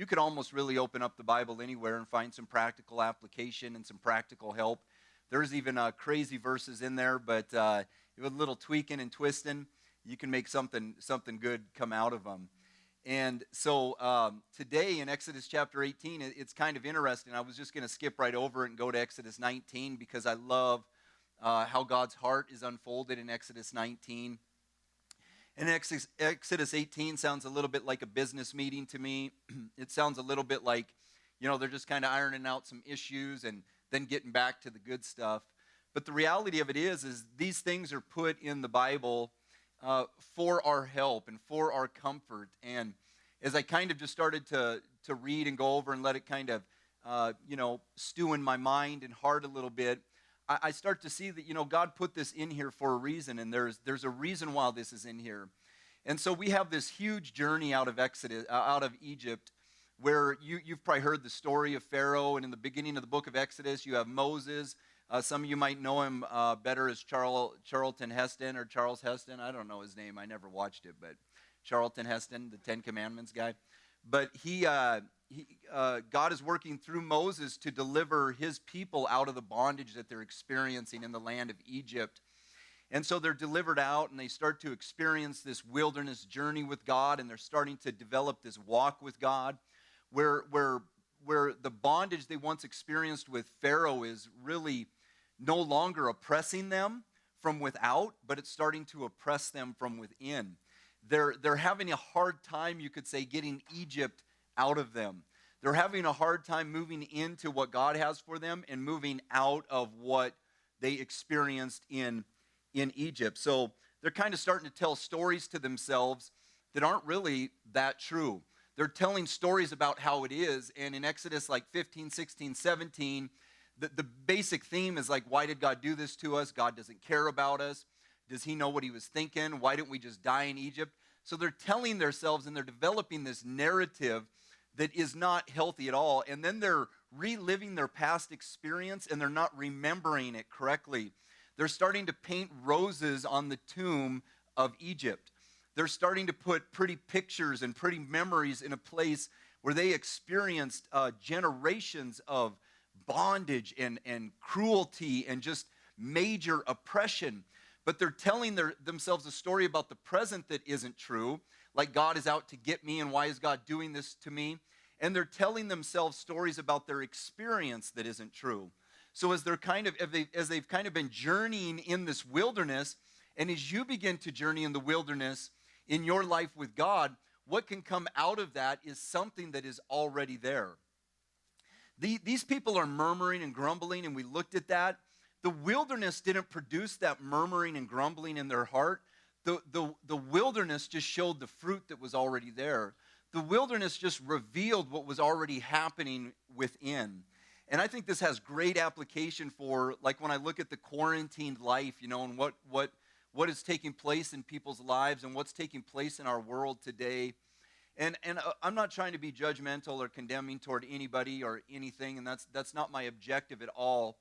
you could almost really open up the Bible anywhere and find some practical application and some practical help. There's even crazy verses in there, but with a little tweaking and twisting, you can make something good come out of them. And so today in Exodus chapter 18, it's kind of interesting. I was just going to skip right over it and go to Exodus 19 because I love how God's heart is unfolded in Exodus 19. And Exodus 18 sounds a little bit like a business meeting to me. It sounds a little bit like, they're just kind of ironing out some issues and then getting back to the good stuff. But the reality of it is these things are put in the Bible for our help and for our comfort. And as I kind of just started to read and go over and let it kind of, stew in my mind and heart a little bit, I start to see that, God put this in here for a reason, and there's a reason why this is in here. And so we have this huge journey out of Egypt, where you've probably heard the story of Pharaoh, and in the beginning of the book of Exodus, you have Moses. Some of you might know him better as Charlton Heston or Charles Heston. I don't know his name. I never watched it, but Charlton Heston, the Ten Commandments guy. But God is working through Moses to deliver his people out of the bondage that they're experiencing in the land of Egypt. And so they're delivered out, and they start to experience this wilderness journey with God, and they're starting to develop this walk with God, where the bondage they once experienced with Pharaoh is really no longer oppressing them from without, but it's starting to oppress them from within. They're having a hard time, you could say, getting Egypt out of them. They're having a hard time moving into what God has for them and moving out of what they experienced in Egypt. So they're kind of starting to tell stories to themselves that aren't really that true. They're telling stories about how it is, and in Exodus 15, 16, 17, the basic theme is why did God do this to us? God doesn't care about us. Does he know what he was thinking? Why didn't we just die in Egypt? So they're telling themselves, and they're developing this narrative that is not healthy at all. And then they're reliving their past experience, and they're not remembering it correctly. They're starting to paint roses on the tomb of Egypt. They're starting to put pretty pictures and pretty memories in a place where they experienced generations of bondage and cruelty and just major oppression. But they're telling themselves a story about the present that isn't true, like God is out to get me and why is God doing this to me? And they're telling themselves stories about their experience that isn't true. So as they've kind of been journeying in this wilderness, and as you begin to journey in the wilderness in your life with God, what can come out of that is something that is already there. These people are murmuring and grumbling, and we looked at that. The wilderness didn't produce that murmuring and grumbling in their heart. The wilderness just showed the fruit that was already there. The wilderness just revealed what was already happening within. And I think this has great application for, when I look at the quarantined life, and what is taking place in people's lives and what's taking place in our world today. And I'm not trying to be judgmental or condemning toward anybody or anything, and that's not my objective at all.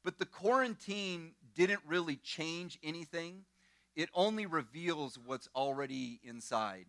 But the quarantine didn't really change anything. It only reveals what's already inside.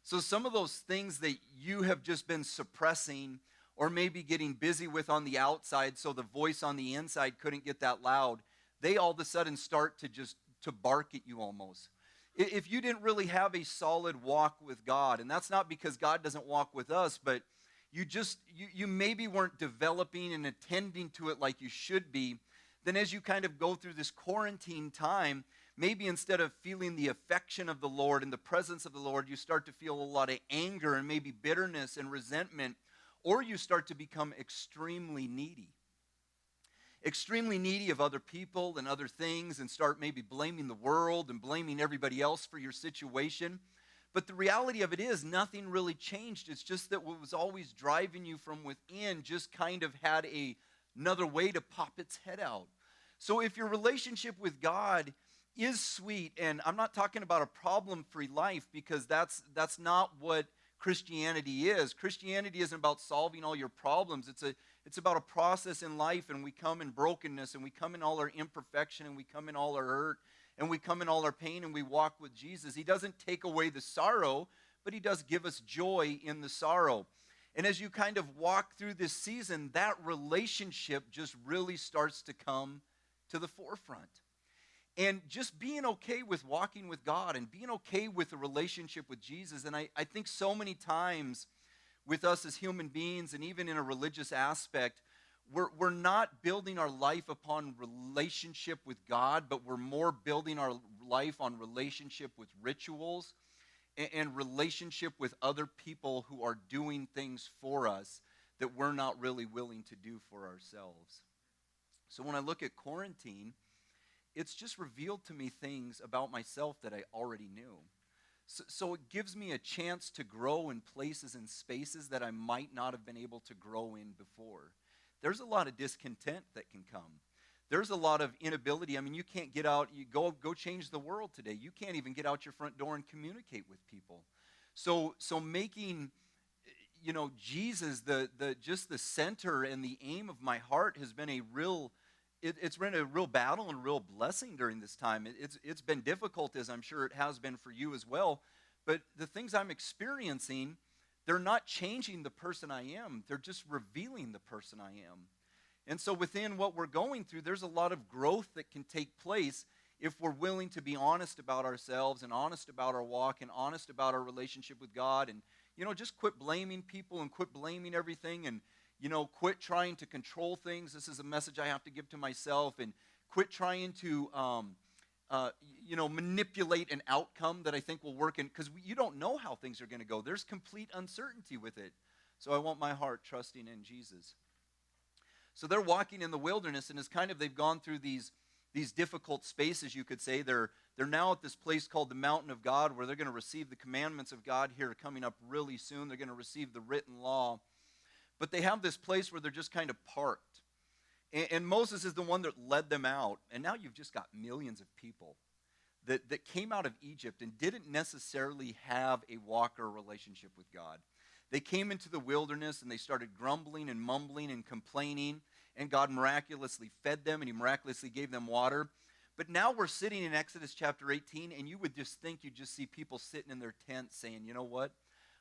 So some of those things that you have just been suppressing or maybe getting busy with on the outside so the voice on the inside couldn't get that loud, they all of a sudden start to bark at you almost. If you didn't really have a solid walk with God, and that's not because God doesn't walk with us, but you maybe weren't developing and attending to it like you should be, then as you kind of go through this quarantine time, maybe instead of feeling the affection of the Lord and the presence of the Lord, you start to feel a lot of anger and maybe bitterness and resentment, or you start to become extremely needy. Extremely needy of other people and other things, and start maybe blaming the world and blaming everybody else for your situation. But the reality of it is nothing really changed. It's just that what was always driving you from within just kind of had another way to pop its head out. So if your relationship with God is sweet, and I'm not talking about a problem-free life, because that's not what Christianity is. Christianity isn't about solving all your problems. It's about a process in life, and we come in brokenness, and we come in all our imperfection, and we come in all our hurt, and we come in all our pain, and we walk with Jesus. He doesn't take away the sorrow, but he does give us joy in the sorrow. And as you kind of walk through this season, that relationship just really starts to come to the forefront. And just being okay with walking with God and being okay with a relationship with Jesus. And I think so many times with us as human beings, and even in a religious aspect, we're not building our life upon relationship with God, but we're more building our life on relationship with rituals and relationship with other people who are doing things for us that we're not really willing to do for ourselves. So when I look at quarantine, it's just revealed to me things about myself that I already knew. So it gives me a chance to grow in places and spaces that I might not have been able to grow in before. There's a lot of discontent that can come. There's a lot of inability. I mean, you can't get out, you go change the world today. You can't even get out your front door and communicate with people. So making, Jesus just the center and the aim of my heart has been it's been a real battle and a real blessing during this time. It's been difficult, as I'm sure it has been for you as well. But the things I'm experiencing, they're not changing the person I am. They're just revealing the person I am. And so within what we're going through, there's a lot of growth that can take place if we're willing to be honest about ourselves and honest about our walk and honest about our relationship with God. And, just quit blaming people and quit blaming everything and, quit trying to control things. This is a message I have to give to myself. And quit trying to, manipulate an outcome that I think will work. Because you don't know how things are going to go. There's complete uncertainty with it. So I want my heart trusting in Jesus. So they're walking in the wilderness, and it's kind of, they've gone through these difficult spaces, you could say. They're now at this place called the Mountain of God, where they're going to receive the commandments of God here coming up really soon. They're going to receive the written law. But they have this place where they're just kind of parked. And Moses is the one that led them out. And now you've just got millions of people that came out of Egypt and didn't necessarily have a walk or relationship with God. They came into the wilderness and they started grumbling and mumbling and complaining, and God miraculously fed them and he miraculously gave them water. But now we're sitting in Exodus chapter 18, and you would just think you'd just see people sitting in their tents saying, you know what?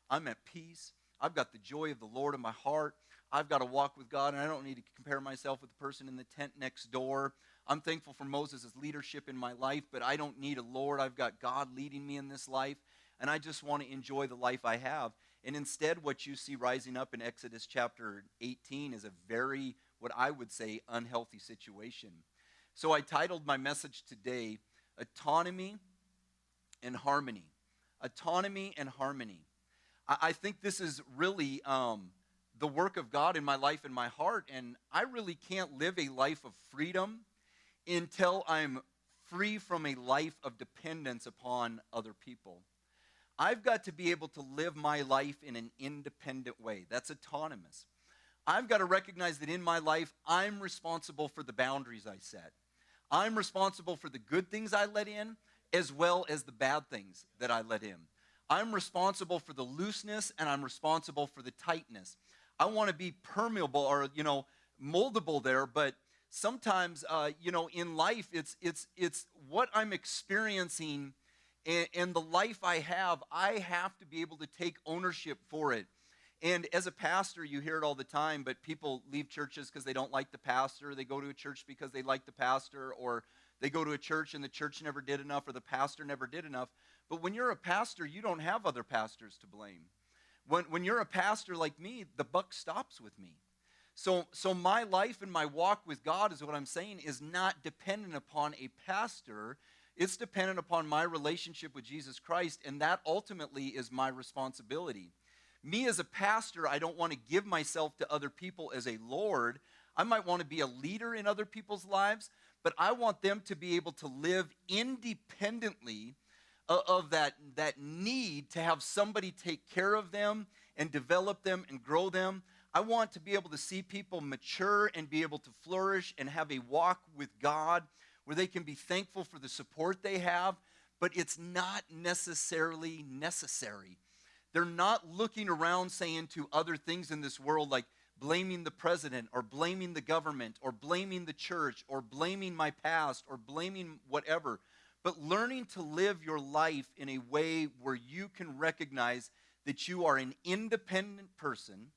I'm at peace. I've got the joy of the Lord in my heart. I've got to walk with God, and I don't need to compare myself with the person in the tent next door. I'm thankful for Moses' leadership in my life, but I don't need a Lord. I've got God leading me in this life, and I just want to enjoy the life I have. And instead, what you see rising up in Exodus chapter 18 is a very, what I would say, unhealthy situation. So I titled my message today, Autonomy and Harmony. Autonomy and Harmony. I think this is really the work of God in my life and my heart, and I really can't live a life of freedom until I'm free from a life of dependence upon other people. I've got to be able to live my life in an independent way. That's autonomous. I've got to recognize that in my life, I'm responsible for the boundaries I set. I'm responsible for the good things I let in, as well as the bad things that I let in. I'm responsible for the looseness, and I'm responsible for the tightness. I want to be permeable or, moldable there, but sometimes, in life, it's what I'm experiencing and the life I have to be able to take ownership for it. And as a pastor, you hear it all the time, but people leave churches because they don't like the pastor. They go to a church because they like the pastor, or they go to a church and the church never did enough, or the pastor never did enough. But when you're a pastor, you don't have other pastors to blame. When you're a pastor like me, the buck stops with me. So my life and my walk with God, is what I'm saying, is not dependent upon a pastor. It's dependent upon my relationship with Jesus Christ, and that ultimately is my responsibility. Me as a pastor, I don't want to give myself to other people as a Lord. I might want to be a leader in other people's lives, but I want them to be able to live independently of that need to have somebody take care of them and develop them and grow them. I want to be able to see people mature and be able to flourish and have a walk with God where they can be thankful for the support they have, but it's not necessarily necessary. They're not looking around saying to other things in this world like blaming the president or blaming the government or blaming the church or blaming my past or blaming whatever, but learning to live your life in a way where you can recognize that you are an independent person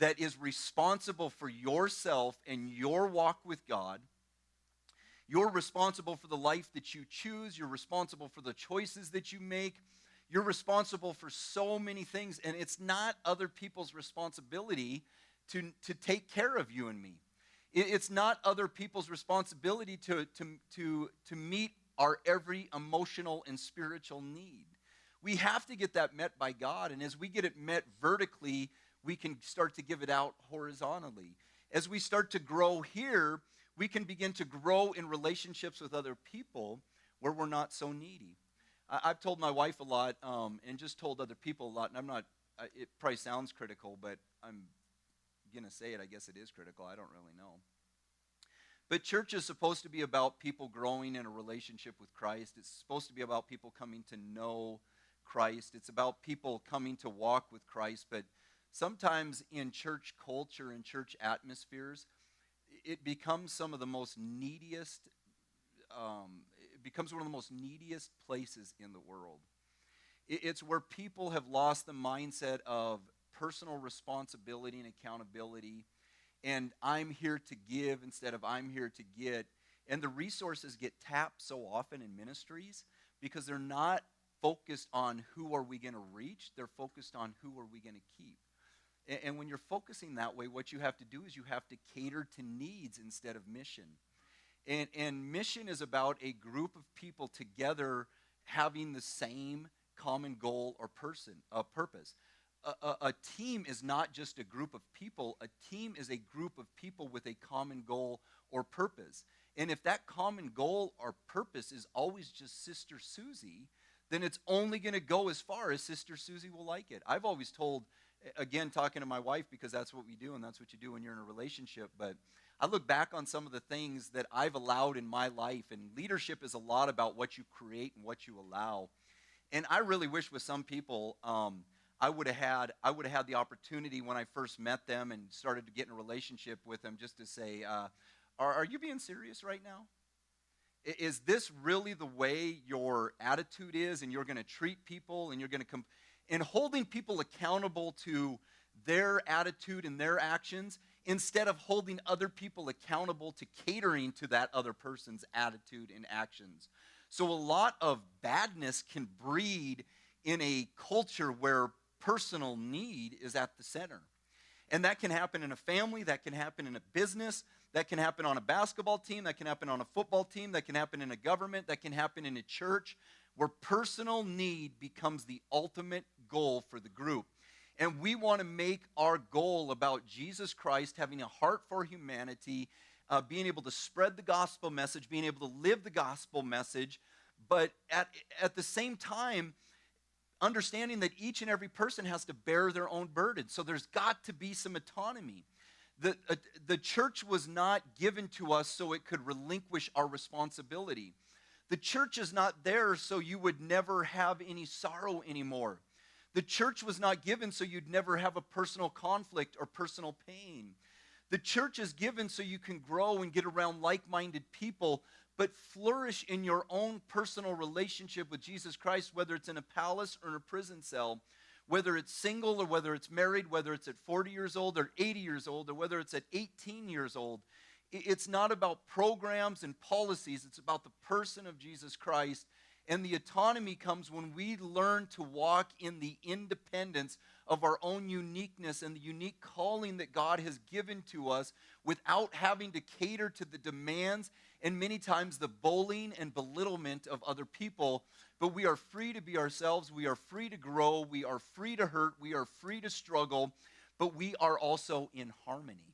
that is responsible for yourself and your walk with God. You're responsible for the life that you choose. You're responsible for the choices that you make. You're responsible for so many things, and it's not other people's responsibility to take care of you and me. It's not other people's responsibility to meet our every emotional and spiritual need. We have to get that met by God, and as we get it met vertically, we can start to give it out horizontally. As we start to grow here, we can begin to grow in relationships with other people where we're not so needy. I've told my wife a lot, and just told other people a lot, and it probably sounds critical, but I'm going to say it. I guess it is critical. I don't really know. But church is supposed to be about people growing in a relationship with Christ. It's supposed to be about people coming to know Christ. It's about people coming to walk with Christ. But sometimes in church culture and church atmospheres, it becomes some of the most neediest, it becomes one of the most neediest places in the world. It's where people have lost the mindset of personal responsibility and accountability, and I'm here to give instead of I'm here to get. And the resources get tapped so often in ministries because they're not focused on who are we going to reach, they're focused on who are we going to keep. And when you're focusing that way, what you have to do is you have to cater to needs instead of mission. And mission is about a group of people together having the same common goal or purpose. A team is not just a group of people. A team is a group of people with a common goal or purpose. And if that common goal or purpose is always just Sister Susie, then it's only going to go as far as Sister Susie will like it. I've always told, again, talking to my wife, because that's what we do and that's what you do when you're in a relationship, but I look back on some of the things that I've allowed in my life, and leadership is a lot about what you create and what you allow. And I really wish with some people, I would have had the opportunity when I first met them and started to get in a relationship with them just to say, are you being serious right now? Is this really the way your attitude is, and you're going to treat people, and you're going to and holding people accountable to their attitude and their actions instead of holding other people accountable to catering to that other person's attitude and actions. So a lot of badness can breed in a culture where personal need is at the center. And that can happen in a family, that can happen in a business, that can happen on a basketball team, that can happen on a football team, that can happen in a government, that can happen in a church, where personal need becomes the ultimate goal for the group. And we want to make our goal about Jesus Christ, having a heart for humanity, being able to spread the gospel message, being able to live the gospel message, but at the same time, understanding that each and every person has to bear their own burden. So there's got to be some autonomy. The church was not given to us so it could relinquish our responsibility. The church is not there so you would never have any sorrow anymore. The church was not given so you'd never have a personal conflict or personal pain. The church is given so you can grow and get around like-minded people, but flourish in your own personal relationship with Jesus Christ, whether it's in a palace or in a prison cell, whether it's single or whether it's married, whether it's at 40 years old or 80 years old, or whether it's at 18 years old. It's not about programs and policies. It's about the person of Jesus Christ. And the autonomy comes when we learn to walk in the independence of our own uniqueness and the unique calling that God has given to us without having to cater to the demands and many times the bullying and belittlement of other people. But we are free to be ourselves. We are free to grow. We are free to hurt. We are free to struggle. But we are also in harmony.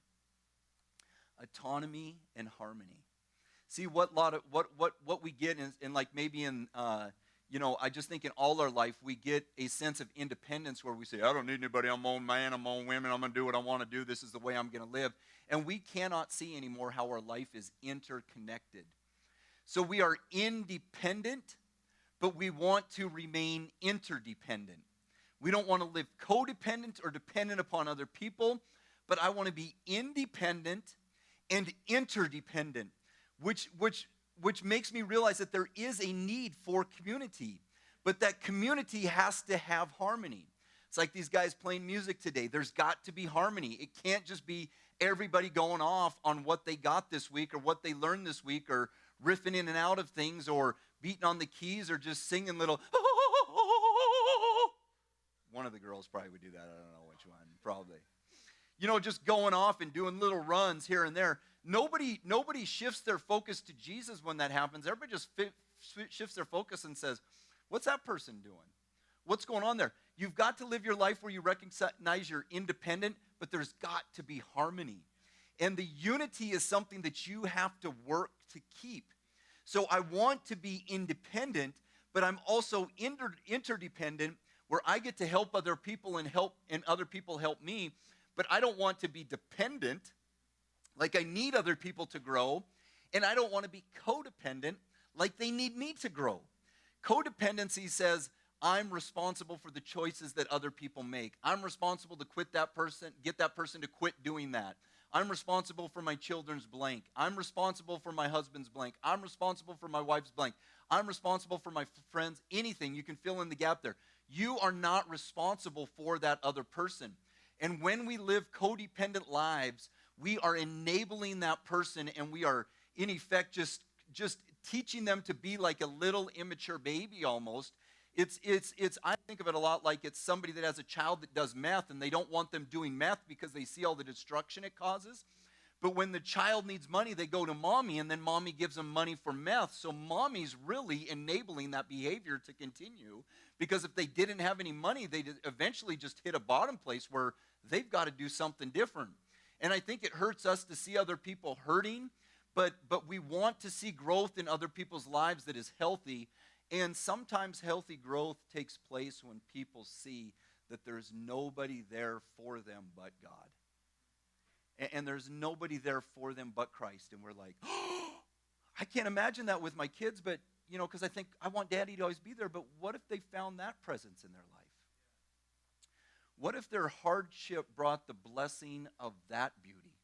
Autonomy and harmony. See what we get in like maybe in I just think in all our life we get a sense of independence where we say, I don't need anybody, I'm my own man, I'm my own woman, I'm going to do what I want to do, this is the way I'm going to live. And we cannot see anymore how our life is interconnected. So we are independent, but we want to remain interdependent. We don't want to live codependent or dependent upon other people, but I want to be independent and interdependent. Which makes me realize that there is a need for community, but that community has to have harmony. It's like these guys playing music today. There's got to be harmony. It can't just be everybody going off on what they got this week or what they learned this week or riffing in and out of things or beating on the keys or just singing little. One of the girls probably would do that. I don't know which one, probably. Just going off and doing little runs here and there. Nobody shifts their focus to Jesus when that happens. Everybody just shifts their focus and says, what's that person doing? What's going on there? You've got to live your life where you recognize you're independent, but there's got to be harmony. And the unity is something that you have to work to keep. So I want to be independent, but I'm also interdependent, where I get to help other people and other people help me. But I don't want to be dependent, like I need other people to grow, and I don't want to be codependent, like they need me to grow. Codependency says, I'm responsible for the choices that other people make. I'm responsible to quit that person, get that person to quit doing that. I'm responsible for my children's blank. I'm responsible for my husband's blank. I'm responsible for my wife's blank. I'm responsible for my friends. Anything, you can fill in the gap there. You are not responsible for that other person. And when we live codependent lives, we are enabling that person, and we are, in effect, just teaching them to be like a little immature baby almost. I think of it a lot like it's somebody that has a child that does math, and they don't want them doing math because they see all the destruction it causes. But when the child needs money, they go to mommy, and then mommy gives them money for meth. So mommy's really enabling that behavior to continue, because if they didn't have any money, they'd eventually just hit a bottom place where they've got to do something different. And I think it hurts us to see other people hurting, but we want to see growth in other people's lives that is healthy. And sometimes healthy growth takes place when people see that there's nobody there for them but God. And there's nobody there for them but Christ. And we're like, oh, I can't imagine that with my kids, but, because I think I want daddy to always be there. But what if they found that presence in their life? What if their hardship brought the blessing of that beauty?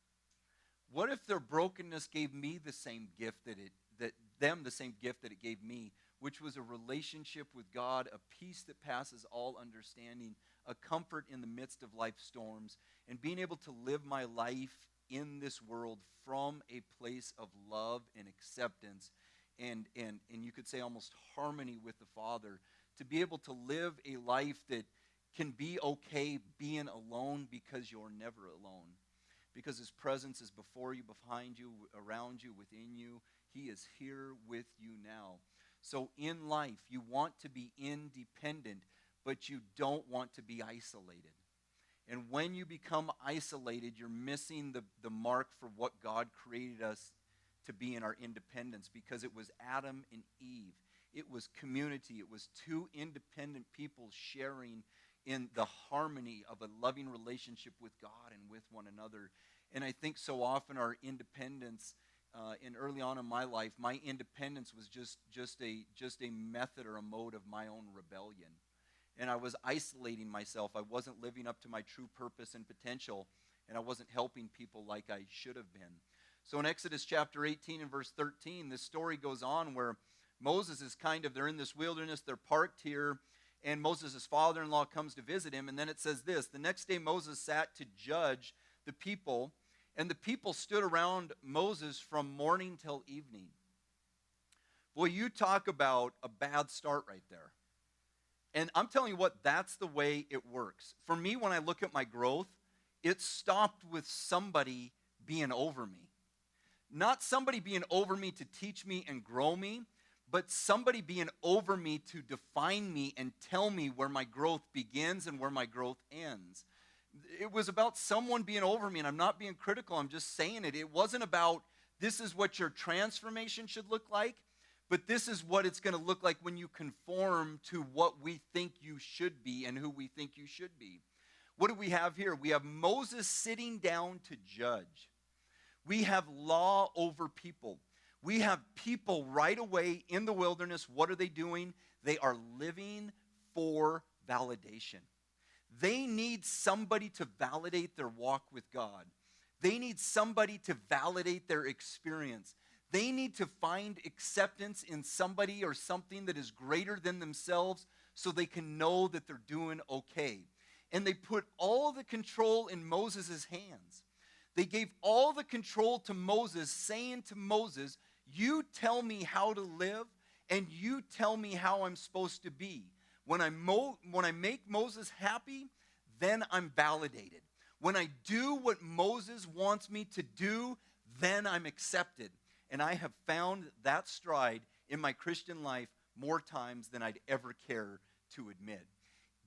What if their brokenness gave me the same gift the same gift that it gave me, which was a relationship with God, a peace that passes all understanding, a comfort in the midst of life's storms, and being able to live my life in this world from a place of love and acceptance, and you could say almost harmony with the Father, to be able to live a life that can be okay being alone because you're never alone. Because his presence is before you, behind you, around you, within you. He is here with you now. So in life, you want to be independent, but you don't want to be isolated. And when you become isolated, you're missing the mark for what God created us to be in our independence, because it was Adam and Eve. It was community. It was two independent people sharing in the harmony of a loving relationship with God and with one another. And I think so often our independence, and early on in my life, my independence was just a method or a mode of my own rebellion. And I was isolating myself. I wasn't living up to my true purpose and potential, and I wasn't helping people like I should have been. So in Exodus chapter 18 and verse 13, this story goes on where Moses is they're in this wilderness, they're parked here, and Moses' father-in-law comes to visit him. And then it says this: the next day Moses sat to judge the people, and the people stood around Moses from morning till evening. Boy, you talk about a bad start right there. And I'm telling you what, that's the way it works. For me, when I look at my growth, it stopped with somebody being over me. Not somebody being over me to teach me and grow me, but somebody being over me to define me and tell me where my growth begins and where my growth ends. It was about someone being over me, and I'm not being critical, I'm just saying it. It wasn't about this is what your transformation should look like, but this is what it's going to look like when you conform to what we think you should be and who we think you should be. What do we have here? We have Moses sitting down to judge. We have law over people. We have people right away in the wilderness. What are they doing? They are living for validation. They need somebody to validate their walk with God. They need somebody to validate their experience. They need to find acceptance in somebody or something that is greater than themselves so they can know that they're doing okay. and they put all the control in Moses' hands. They gave all the control to Moses, saying to Moses, you tell me how to live, and you tell me how I'm supposed to be. When I make Moses happy, then I'm validated. When I do what Moses wants me to do, then I'm accepted. And I have found that stride in my Christian life more times than I'd ever care to admit.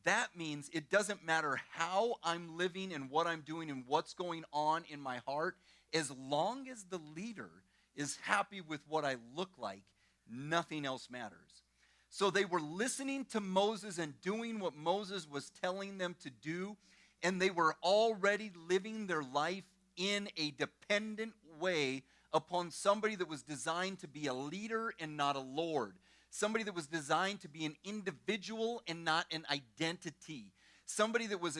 That means it doesn't matter how I'm living and what I'm doing and what's going on in my heart, as long as the leader is happy with what I look like, nothing else matters. So they were listening to Moses and doing what Moses was telling them to do, and they were already living their life in a dependent way upon somebody that was designed to be a leader and not a lord. Somebody that was designed to be an individual and not an identity. Somebody that was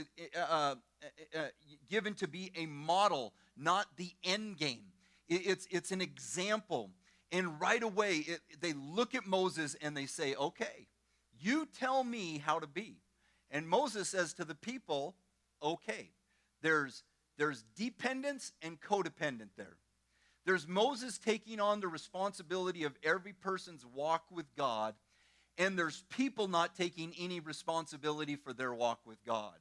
given to be a model, not the end game. It's an example. And right away, they look at Moses and they say, okay, you tell me how to be. And Moses says to the people, okay, there's dependence and codependent there. There's Moses taking on the responsibility of every person's walk with God, and there's people not taking any responsibility for their walk with God.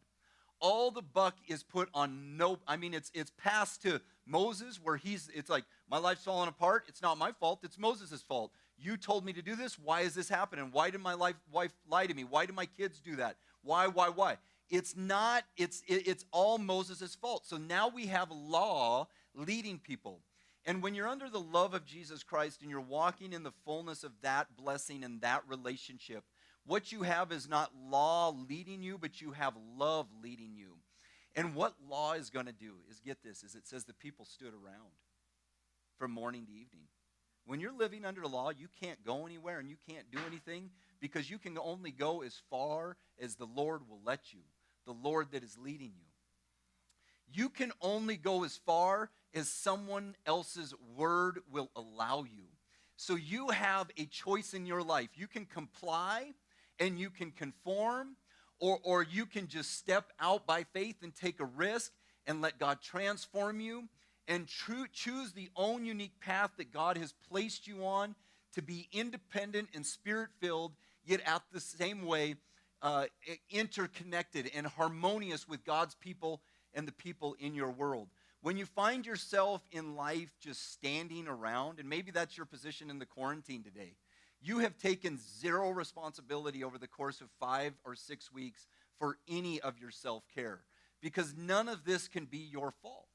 All the buck is put on it's passed to Moses, where it's like, my life's falling apart. It's not my fault. It's Moses' fault. You told me to do this. Why is this happening? Why did my wife lie to me? Why did my kids do that? Why? It's not, it's all Moses' fault. So now we have law leading people. And when you're under the love of Jesus Christ and you're walking in the fullness of that blessing and that relationship, what you have is not law leading you, but you have love leading you. And what law is going to do is, get this, is it says the people stood around from morning to evening. When you're living under the law, you can't go anywhere and you can't do anything, because you can only go as far as the Lord will let you, the Lord that is leading you. You can only go as far as someone else's word will allow you. So you have a choice in your life. You can comply and you can conform, or you can just step out by faith and take a risk and let God transform you and choose the own unique path that God has placed you on to be independent and spirit-filled, yet at the same way interconnected and harmonious with God's people and the people in your world. When you find yourself in life just standing around, and maybe that's your position in the quarantine today, you have taken zero responsibility over the course of 5 or 6 weeks for any of your self-care, because none of this can be your fault.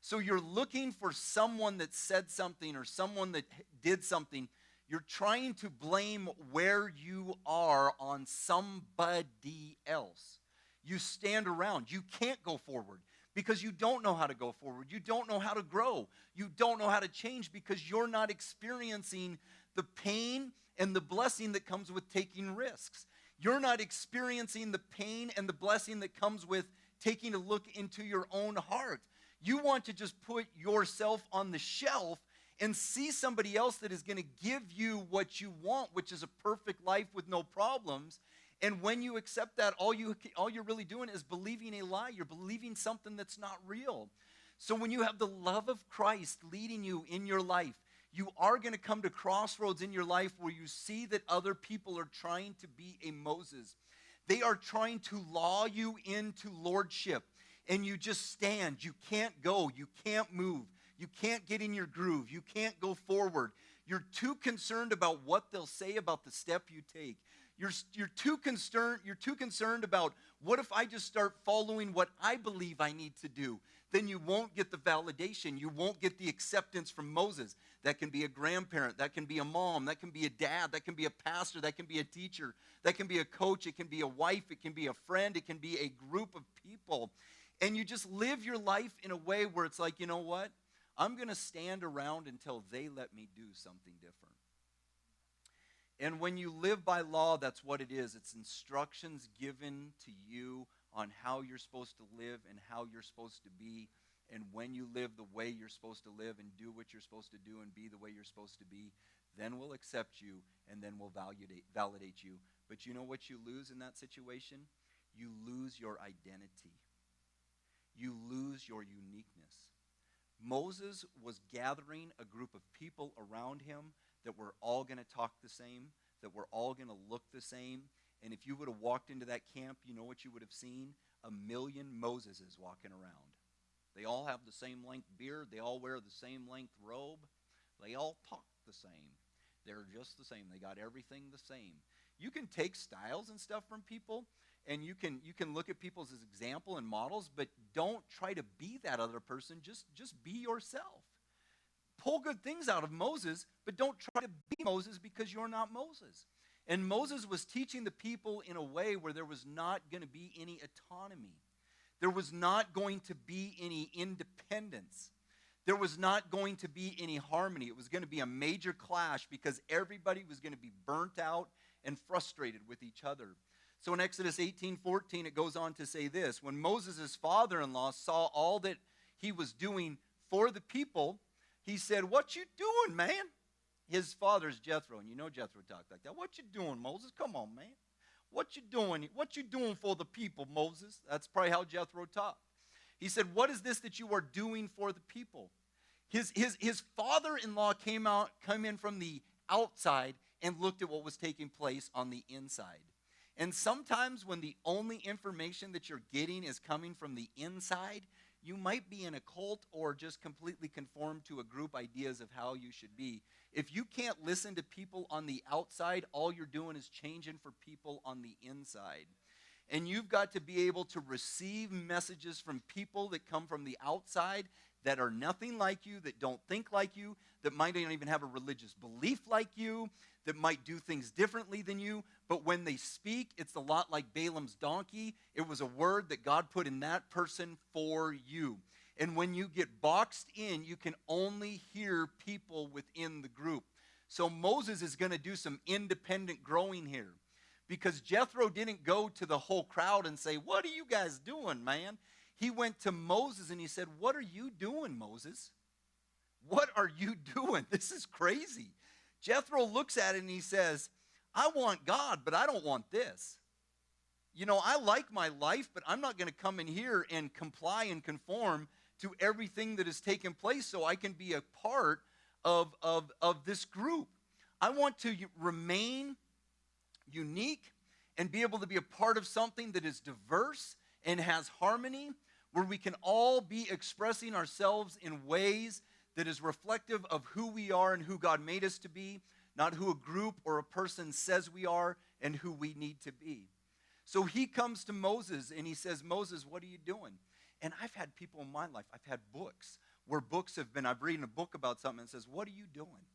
So you're looking for someone that said something or someone that did something. You're trying to blame where you are on somebody else. You stand around. You can't go forward because you don't know how to go forward. You don't know how to grow. You don't know how to change because you're not experiencing the pain and the blessing that comes with taking risks. You're not experiencing the pain and the blessing that comes with taking a look into your own heart. You want to just put yourself on the shelf and see somebody else that is going to give you what you want, which is a perfect life with no problems. And when you accept that, all you're really doing is believing a lie. You're believing something that's not real. So when you have the love of Christ leading you in your life, you are going to come to crossroads in your life where you see that other people are trying to be a Moses. They are trying to law you into lordship, and you just stand. You can't go. You can't move. You can't get in your groove. You can't go forward. You're too concerned about what they'll say about the step you take. You're too concerned about, what if I just start following what I believe I need to do? Then you won't get the validation. You won't get the acceptance from Moses. That can be a grandparent. That can be a mom. That can be a dad. That can be a pastor. That can be a teacher. That can be a coach. It can be a wife. It can be a friend. It can be a group of people. And you just live your life in a way where it's like, you know what? I'm going to stand around until they let me do something different. And when you live by law, that's what it is. It's instructions given to you on how you're supposed to live and how you're supposed to be. And when you live the way you're supposed to live and do what you're supposed to do and be the way you're supposed to be, then we'll accept you and then we'll validate you. But you know what you lose in that situation? you lose your identity. You lose your uniqueness. Moses was gathering a group of people around him that were all going to talk the same, that were all going to look the same. And if you would have walked into that camp, you know what you would have seen? 1 million Moseses walking around. They all have the same length beard. They all wear the same length robe. They all talk the same. They're just the same. They got everything the same. You can take styles and stuff from people, and you can look at people as example and models, but don't try to be that other person. Just be yourself. Pull good things out of Moses, but don't try to be Moses because you're not Moses. And Moses was teaching the people in a way where there was not going to be any autonomy. There was not going to be any independence. There was not going to be any harmony. It was going to be a major clash because everybody was going to be burnt out and frustrated with each other. So in Exodus 18:14, it goes on to say this: when Moses' father-in-law saw all that he was doing for the people, he said, "What you doing, man?" His father's Jethro, and you know Jethro talked like that. "What you doing, Moses? Come on, man. What you doing? What you doing for the people, Moses?" That's probably how Jethro talked. He said, "What is this that you are doing for the people?" His father-in-law came in from the outside and looked at what was taking place on the inside. And sometimes when the only information that you're getting is coming from the inside, you might be in a cult or just completely conform to a group ideas of how you should be. If you can't listen to people on the outside, all you're doing is changing for people on the inside. And you've got to be able to receive messages from people that come from the outside that are nothing like you, that don't think like you, that might not even have a religious belief like you, that might do things differently than you. But when they speak, it's a lot like Balaam's donkey. It was a word that God put in that person for you. And when you get boxed in, you can only hear people within the group. So Moses is going to do some independent growing here, because Jethro didn't go to the whole crowd and say, "What are you guys doing, man?" He went to Moses and he said, "What are you doing, Moses? What are you doing? This is crazy." Jethro looks at it and he says, "I want God, but I don't want this. You know, I like my life, but I'm not going to come in here and comply and conform to everything that has taken place so I can be a part of this group. I want to remain unique and be able to be a part of something that is diverse and has harmony, where we can all be expressing ourselves in ways that is reflective of who we are and who God made us to be, not who a group or a person says we are and who we need to be." So he comes to Moses and he says, "Moses, what are you doing?" And I've had people in my life, I've had books where books have been, I've read a book about something and says, "What are you doing?"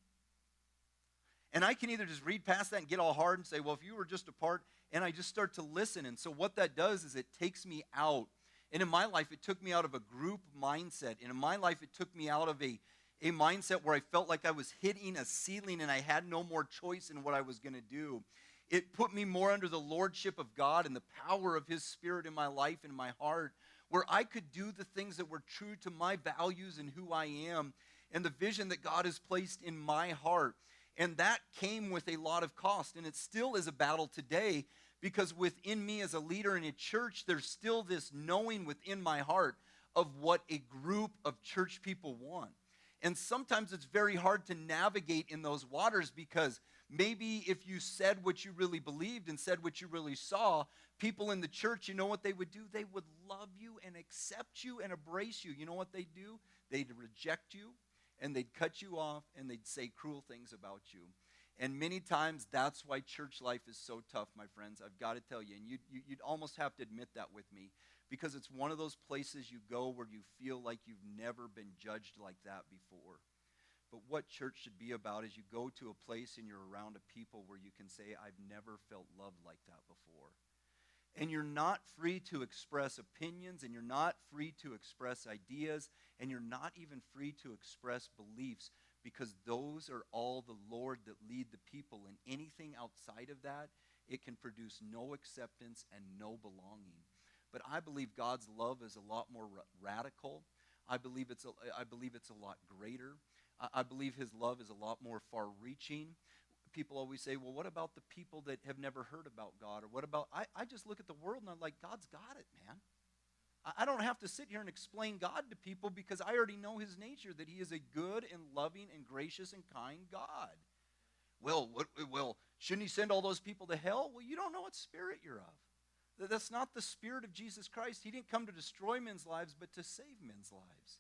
And I can either just read past that and get all hard and say, "Well, if you were just a part," and I just start to listen. And so what that does is it takes me out. And in my life, it took me out of a group mindset. And in my life, it took me out of a mindset where I felt like I was hitting a ceiling and I had no more choice in what I was going to do. It put me more under the lordship of God and the power of His Spirit in my life and in my heart, where I could do the things that were true to my values and who I am and the vision that God has placed in my heart. And that came with a lot of cost. And it still is a battle today, because within me as a leader in a church, there's still this knowing within my heart of what a group of church people want. And sometimes it's very hard to navigate in those waters, because maybe if you said what you really believed and said what you really saw, people in the church, you know what they would do? They would love you and accept you and embrace you. You know what they'd do? They'd reject you, and they'd cut you off, and they'd say cruel things about you. And many times that's why church life is so tough, my friends. I've got to tell you, and you'd almost have to admit that with me, because it's one of those places you go where you feel like you've never been judged like that before. But what church should be about is you go to a place and you're around a people where you can say, "I've never felt loved like that before." And you're not free to express opinions, and you're not free to express ideas, and you're not even free to express beliefs, because those are all the Lord that lead the people. And anything outside of that, it can produce no acceptance and no belonging. But I believe God's love is a lot more radical. I believe it's a lot greater. I believe His love is a lot more far-reaching. people always say, well, what about the people that have never heard about God? Or what about, I just look at the world and I'm like, God's got it, man. I don't have to sit here and explain God to people because I already know his nature, that he is a good and loving and gracious and kind God. Well, shouldn't he send all those people to hell? Well, you don't know what spirit you're of. That's not the spirit of Jesus Christ. He didn't come to destroy men's lives, but to save men's lives.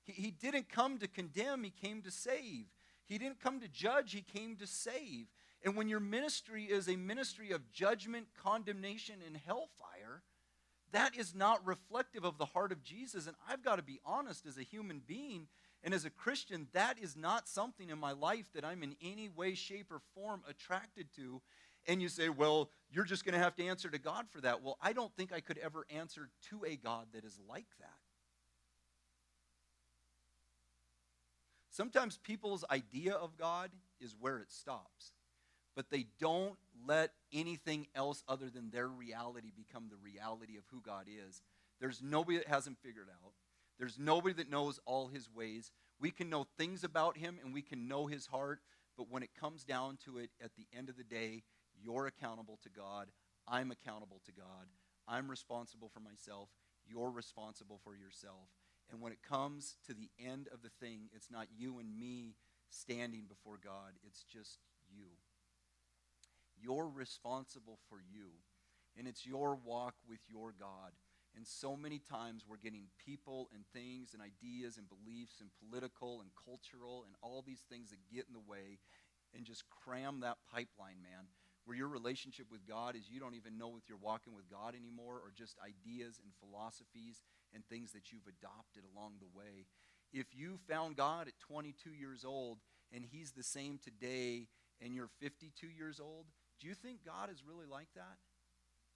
He didn't come to condemn, he came to save. He didn't come to judge, he came to save. And when your ministry is a ministry of judgment, condemnation, and hellfire, that is not reflective of the heart of Jesus. And I've got to be honest, as a human being and as a Christian, that is not something in my life that I'm in any way, shape, or form attracted to. And you say, well, you're just going to have to answer to God for that. Well, I don't think I could ever answer to a God that is like that. Sometimes people's idea of God is where it stops, but they don't let anything else other than their reality become the reality of who God is. There's nobody that hasn't figured out. There's nobody that knows all his ways. We can know things about him and we can know his heart, but when it comes down to it, at the end of the day, you're accountable to God. I'm accountable to God. I'm responsible for myself. You're responsible for yourself. And when it comes to the end of the thing, it's not you and me standing before God. It's just you. You're responsible for you. And it's your walk with your God. And so many times we're getting people and things and ideas and beliefs and political and cultural and all these things that get in the way and just cram that pipeline, man, where your relationship with God is you don't even know if you're walking with God anymore, or just ideas and philosophies and things that you've adopted along the way. If you found God at 22 years old and he's the same today and you're 52 years old, do you think God is really like that?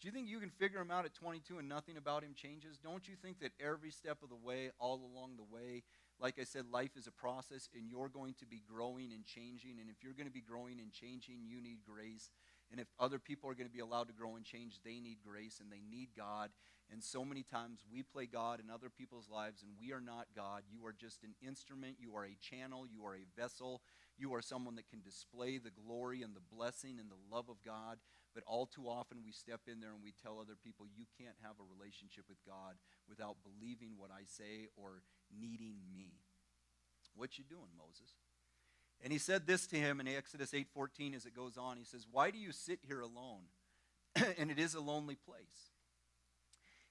Do you think you can figure him out at 22 and nothing about him changes? Don't you think that every step of the way, all along the way, like I said, life is a process and you're going to be growing and changing. And if you're going to be growing and changing, you need grace. And if other people are going to be allowed to grow and change, they need grace and they need God. And so many times we play God in other people's lives and we are not God. You are just an instrument. You are a channel. You are a vessel. You are someone that can display the glory and the blessing and the love of God. But all too often we step in there and we tell other people, you can't have a relationship with God without believing what I say or needing me. What you doing, Moses? And he said this to him in Exodus 8:14 as it goes on. He says, why do you sit here alone? And it is a lonely place.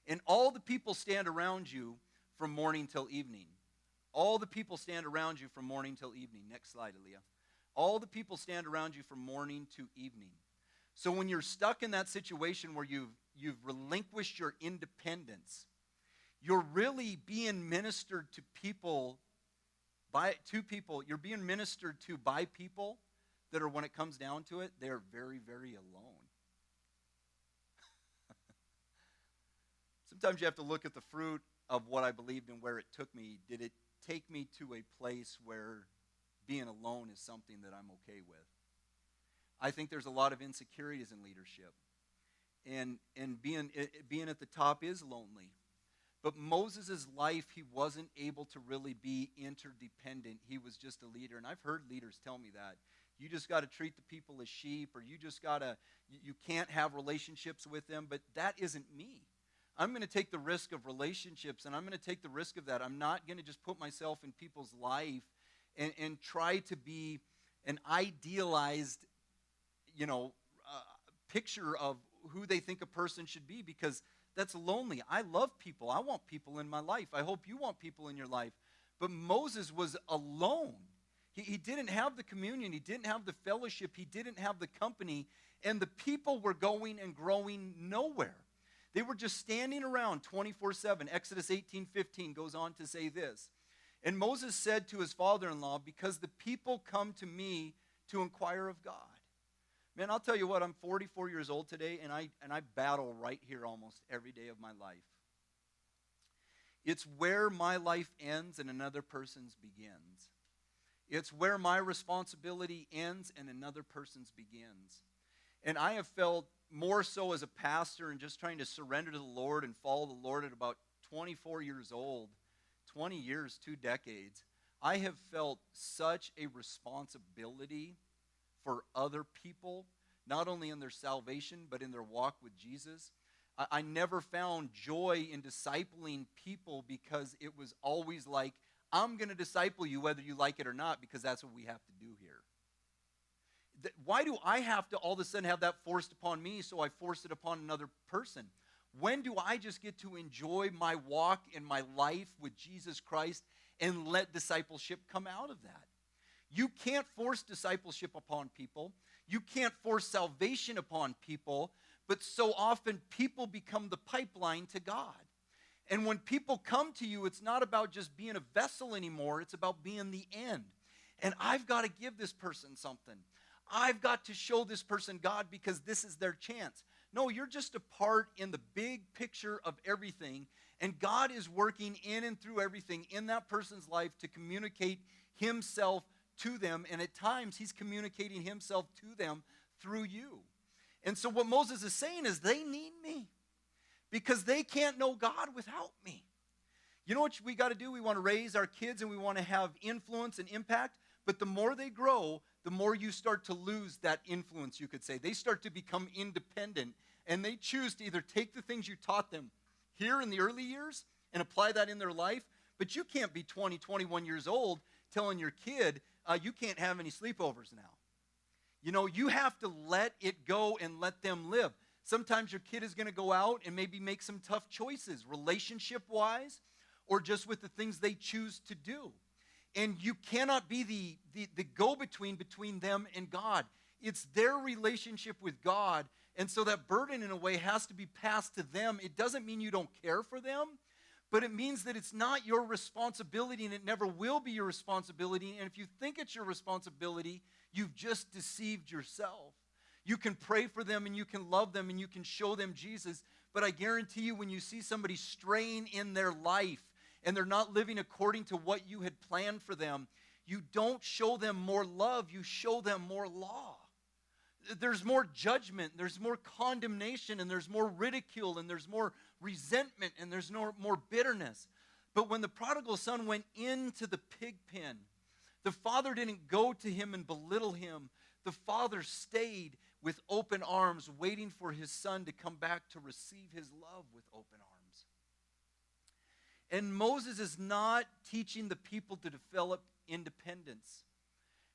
And all the people stand around you from morning till evening. All the people stand around you from morning till evening. Next slide, Aaliyah. All the people stand around you from morning to evening. So when you're stuck in that situation where you've relinquished your independence, you're really being ministered to people you're being ministered to by people that are, when it comes down to it, they're very, very alone. Sometimes you have to look at the fruit of what I believed and where it took me. Did it take me to a place where being alone is something that I'm okay with? I think there's a lot of insecurities in leadership. And being at the top is lonely. But Moses' life, he wasn't able to really be interdependent. He was just a leader. And I've heard leaders tell me that. You just got to treat the people as sheep, or you can't have relationships with them. But that isn't me. I'm going to take the risk of relationships, and I'm going to take the risk of that. I'm not going to just put myself in people's life and try to be an idealized, picture of who they think a person should be, because that's lonely. I love people. I want people in my life. I hope you want people in your life. But Moses was alone. He didn't have the communion. He didn't have the fellowship. He didn't have the company. And the people were going and growing nowhere. They were just standing around 24/7. Exodus 18:15 goes on to say this. And Moses said to his father-in-law, because the people come to me to inquire of God. Man, I'll tell you what, I'm 44 years old today, and I battle right here almost every day of my life. It's where my life ends and another person's begins. It's where my responsibility ends and another person's begins. And I have felt more so as a pastor and just trying to surrender to the Lord and follow the Lord at about 24 years old, 20 years, 2 decades. I have felt such a responsibility for other people, not only in their salvation, but in their walk with Jesus. I never found joy in discipling people because it was always like, I'm going to disciple you whether you like it or not, because that's what we have to do here. Why do I have to all of a sudden have that forced upon me, so I force it upon another person? When do I just get to enjoy my walk in my life with Jesus Christ and let discipleship come out of that? You can't force discipleship upon people. You can't force salvation upon people, but so often people become the pipeline to God. And when people come to you, it's not about just being a vessel anymore. It's about being the end. And I've got to give this person something. I've got to show this person God because this is their chance. No, you're just a part in the big picture of everything. And God is working in and through everything in that person's life to communicate himself to them. And at times, he's communicating himself to them through you. And so what Moses is saying is they need me, because they can't know God without me. You know what we got to do? We want to raise our kids and we want to have influence and impact. But the more they grow, the more you start to lose that influence, you could say. They start to become independent, and they choose to either take the things you taught them here in the early years and apply that in their life. But you can't be 20, 21 years old telling your kid, you can't have any sleepovers now. You know, you have to let it go and let them live. Sometimes your kid is going to go out and maybe make some tough choices, relationship-wise, or just with the things they choose to do. And you cannot be the go-between between them and God. It's their relationship with God. And so that burden, in a way, has to be passed to them. It doesn't mean you don't care for them, but it means that it's not your responsibility, and it never will be your responsibility. And if you think it's your responsibility, you've just deceived yourself. You can pray for them, and you can love them, and you can show them Jesus. But I guarantee you, when you see somebody straying in their life, and they're not living according to what you had planned for them, you don't show them more love, you show them more law. There's more judgment, there's more condemnation, and there's more ridicule, and there's more resentment, and there's more bitterness. But when the prodigal son went into the pig pen, the father didn't go to him and belittle him. The father stayed with open arms, waiting for his son to come back to receive his love with open arms. And Moses is not teaching the people to develop independence.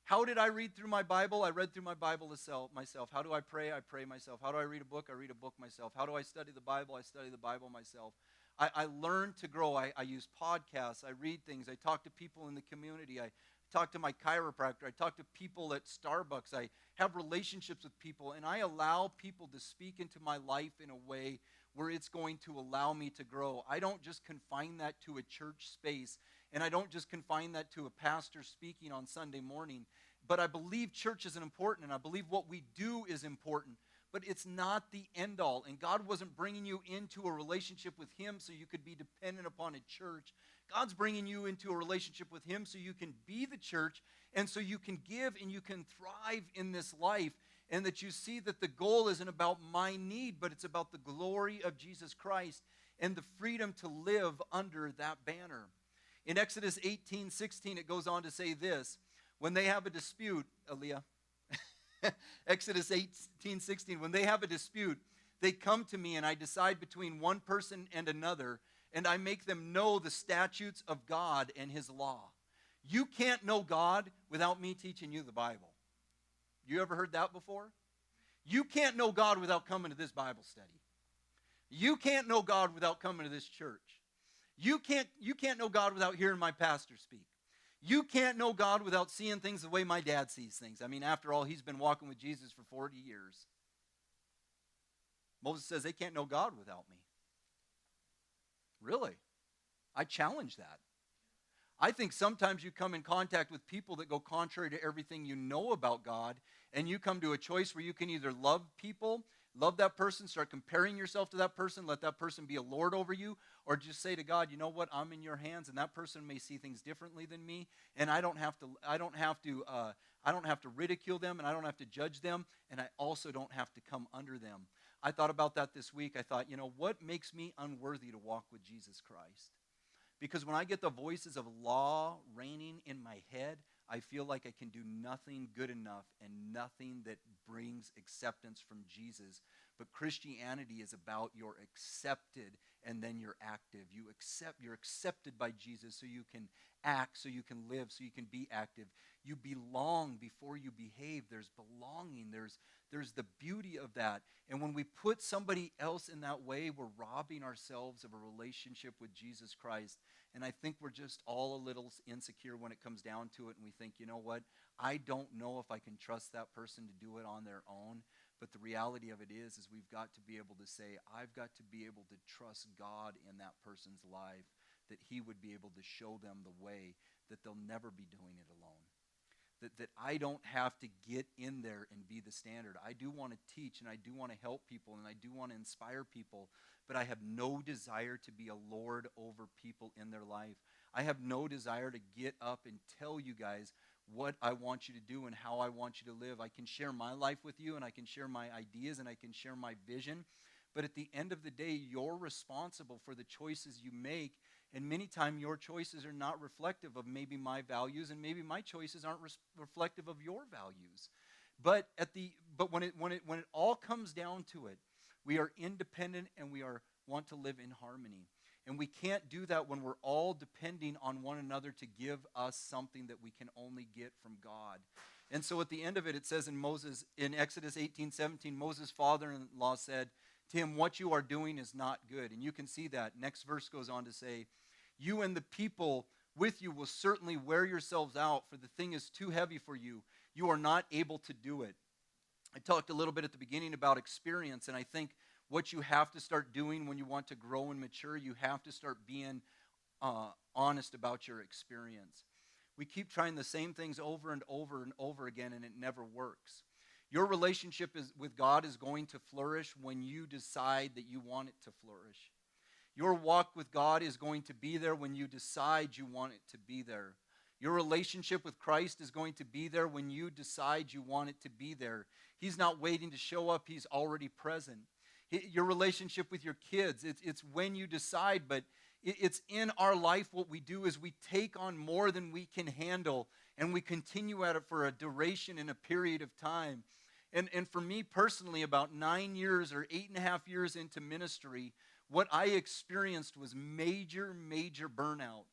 How did I read through my Bible? I read through my Bible myself. How do I pray? I pray myself. How do I read a book? I read a book myself. How do I study the Bible? I study the Bible myself. I learn to grow. I use podcasts. I read things. I talk to people in the community. I talk to my chiropractor. I talk to people at Starbucks. I have relationships with people, and I allow people to speak into my life in a way where it's going to allow me to grow. I don't just confine that to a church space, and I don't just confine that to a pastor speaking on Sunday morning. But I believe church is important, and I believe what we do is important. But it's not the end all. And God wasn't bringing you into a relationship with him so you could be dependent upon a church. God's bringing you into a relationship with him so you can be the church, and so you can give and you can thrive in this life. And that you see that the goal isn't about my need, but it's about the glory of Jesus Christ and the freedom to live under that banner. In Exodus 18:16, it goes on to say this. When they have a dispute, Aaliyah, Exodus 18:16, when they have a dispute, they come to me, and I decide between one person and another, and I make them know the statutes of God and his law. You can't know God without me teaching you the Bible. You ever heard that before? You can't know God without coming to this Bible study. You can't know God without coming to this church. You can't know God without hearing my pastor speak. You can't know God without seeing things the way my dad sees things. I mean, after all, he's been walking with Jesus for 40 years. Moses says they can't know God without me. Really? I challenge that. I think sometimes you come in contact with people that go contrary to everything you know about God, and you come to a choice where you can either love people, love that person, start comparing yourself to that person, let that person be a lord over you, or just say to God, you know what, I'm in your hands, and that person may see things differently than me, and I don't have to ridicule them, and I don't have to judge them, and I also don't have to come under them. I thought about that this week. I thought, you know, what makes me unworthy to walk with Jesus Christ? Because when I get the voices of law reigning in my head, I feel like I can do nothing good enough and nothing that brings acceptance from Jesus. But Christianity is about you're accepted and then you're active. You're accepted by Jesus so you can act, so you can live, so you can be active. You belong before you behave. There's belonging. There's the beauty of that. And when we put somebody else in that way, we're robbing ourselves of a relationship with Jesus Christ. And I think we're just all a little insecure when it comes down to it. And we think, you know what? I don't know if I can trust that person to do it on their own. But the reality of it is we've got to be able to say, I've got to be able to trust God in that person's life, that he would be able to show them the way, that they'll never be doing it alone. That I don't have to get in there and be the standard. I do want to teach, and I do want to help people, and I do want to inspire people, but I have no desire to be a lord over people in their life. I have no desire to get up and tell you guys what I want you to do and how I want you to live. I can share my life with you, and I can share my ideas, and I can share my vision, but at the end of the day, you're responsible for the choices you make. And many times your choices are not reflective of maybe my values, and maybe my choices aren't reflective of your values. But when it all comes down to it, we are independent and we want to live in harmony. And we can't do that when we're all depending on one another to give us something that we can only get from God. And so at the end of it, it says in Exodus 18:17, Moses' father-in-law said to him, "What you are doing is not good." And you can see that. Next verse goes on to say, "You and the people with you will certainly wear yourselves out, for the thing is too heavy for you. You are not able to do it." I talked a little bit at the beginning about experience, and I think what you have to start doing when you want to grow and mature, you have to start being honest about your experience. We keep trying the same things over and over and over again, and it never works. Your relationship with God is going to flourish when you decide that you want it to flourish. Your walk with God is going to be there when you decide you want it to be there. Your relationship with Christ is going to be there when you decide you want it to be there. He's not waiting to show up. He's already present. Your relationship with your kids, it's when you decide, but it's in our life. What we do is we take on more than we can handle, and we continue at it for a duration and a period of time. And for me personally, about 9 years or 8.5 years into ministry, what I experienced was major burnout.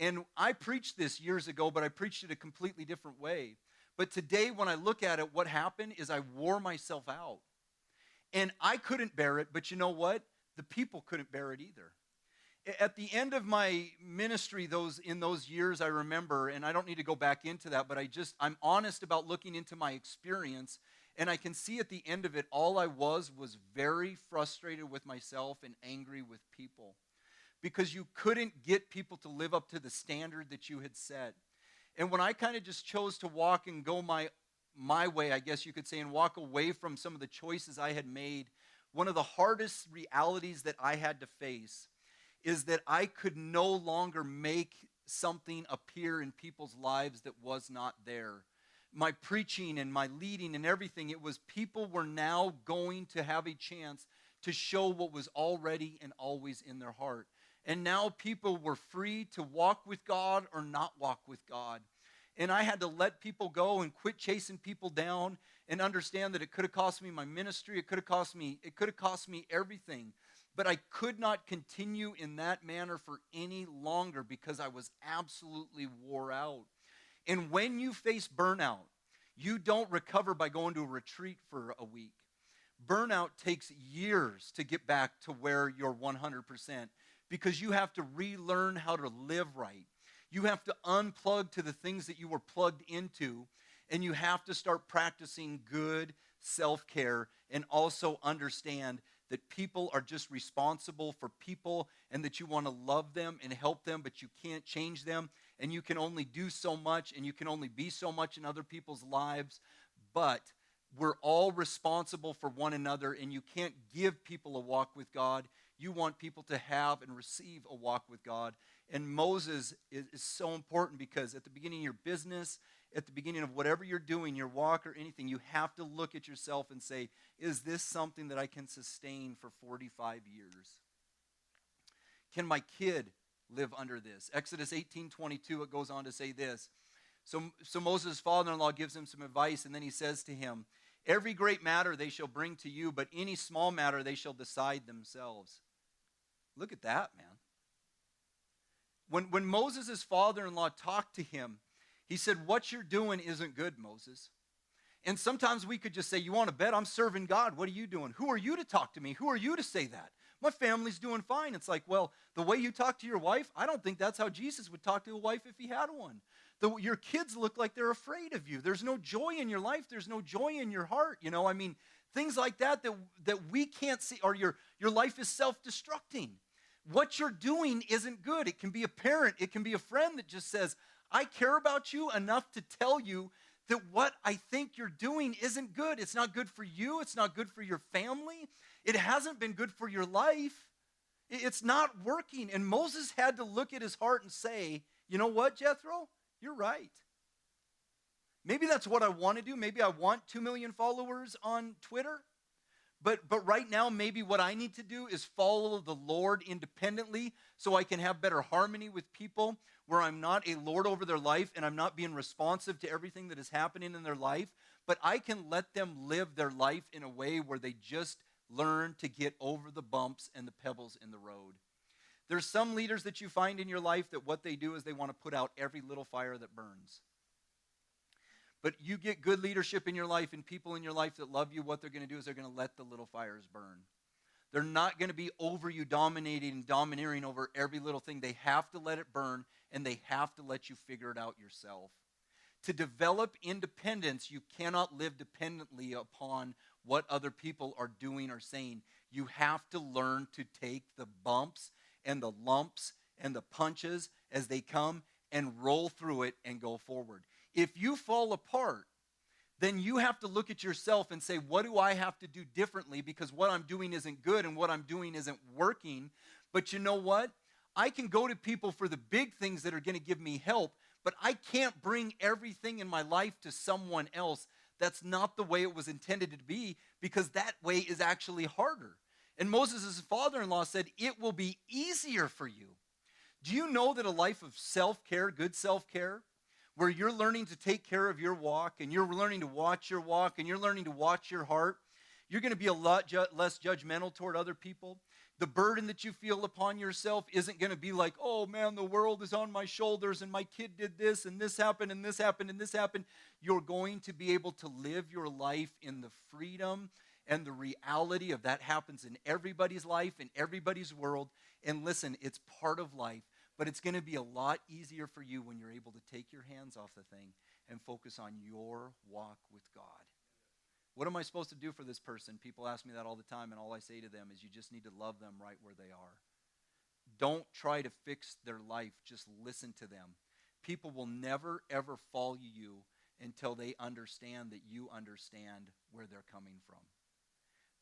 And I preached this years ago, but I preached it a completely different way. But today, when I look at it, what happened is I wore myself out. And I couldn't bear it, but you know what? The people couldn't bear it either. At the end of my ministry, in those years, I remember, and I don't need to go back into that, but I'm honest about looking into my experience, and I can see at the end of it, all I was very frustrated with myself and angry with people, because you couldn't get people to live up to the standard that you had set. And when I kind of just chose to walk and go my way, I guess you could say, and walk away from some of the choices I had made, one of the hardest realities that I had to face is that I could no longer make something appear in people's lives that was not there. My preaching and my leading and everything, it was people were now going to have a chance to show what was already and always in their heart. And now people were free to walk with God or not walk with God. And I had to let people go and quit chasing people down and understand that it could have cost me my ministry. It could have cost me everything. But I could not continue in that manner for any longer because I was absolutely wore out. And when you face burnout, you don't recover by going to a retreat for a week. Burnout takes years to get back to where you're 100%, because you have to relearn how to live right. You have to unplug to the things that you were plugged into, and you have to start practicing good self-care and also understand that people are just responsible for people and that you want to love them and help them, but you can't change them, and you can only do so much and you can only be so much in other people's lives. But we're all responsible for one another, and you can't give people a walk with God. You want people to have and receive a walk with God. And Moses is so important, because at the beginning of your business, at the beginning of whatever you're doing, your walk or anything, you have to look at yourself and say, is this something that I can sustain for 45 years? Can my kid live under this? Exodus 18:22, it goes on to say this. So Moses' father-in-law gives him some advice, and then he says to him, every great matter they shall bring to you, but any small matter they shall decide themselves. Look at that, man. When Moses' father-in-law talked to him, he said, what you're doing isn't good, Moses. And sometimes we could just say, you want to bet? I'm serving God. What are you doing? Who are you to talk to me? Who are you to say that? My family's doing fine. It's like, well, the way you talk to your wife, I don't think that's how Jesus would talk to a wife if he had one. Your kids look like they're afraid of you. There's no joy in your life. There's no joy in your heart. I mean, things like that we can't see, or your life is self-destructing. What you're doing isn't good. It can be a parent. It can be a friend that just says, I care about you enough to tell you that what I think you're doing isn't good. It's not good for you. It's not good for your family. It hasn't been good for your life. It's not working. And Moses had to look at his heart and say, you know what, Jethro? You're right. Maybe that's what I want to do. Maybe I want 2 million followers on Twitter. But right now, maybe what I need to do is follow the Lord independently so I can have better harmony with people where I'm not a Lord over their life and I'm not being responsive to everything that is happening in their life, but I can let them live their life in a way where they just learn to get over the bumps and the pebbles in the road. There's some leaders that you find in your life that what they do is they want to put out every little fire that burns. But you get good leadership in your life and people in your life that love you, what they're going to do is they're going to let the little fires burn. They're not going to be over you, dominating and domineering over every little thing. They have to let it burn, and they have to let you figure it out yourself. To develop independence, you cannot live dependently upon what other people are doing or saying. You have to learn to take the bumps and the lumps and the punches as they come and roll through it and go forward. If you fall apart, then you have to look at yourself and say, what do I have to do differently? Because what I'm doing isn't good and what I'm doing isn't working. But you know what? I can go to people for the big things that are going to give me help, but I can't bring everything in my life to someone else. That's not the way it was intended to be, because that way is actually harder. And Moses' father-in-law said, it will be easier for you. Do you know that a life of self-care, good self-care, where you're learning to take care of your walk and you're learning to watch your walk and you're learning to watch your heart, you're going to be a lot less judgmental toward other people. The burden that you feel upon yourself isn't going to be like, oh man, the world is on my shoulders and my kid did this and this happened and this happened and this happened. You're going to be able to live your life in the freedom and the reality of that happens in everybody's life, in everybody's world. And listen, it's part of life. But it's going to be a lot easier for you when you're able to take your hands off the thing and focus on your walk with God. What am I supposed to do for this person? People ask me that all the time, and all I say to them is you just need to love them right where they are. Don't try to fix their life. Just listen to them. People will never, ever follow you until they understand that you understand where they're coming from.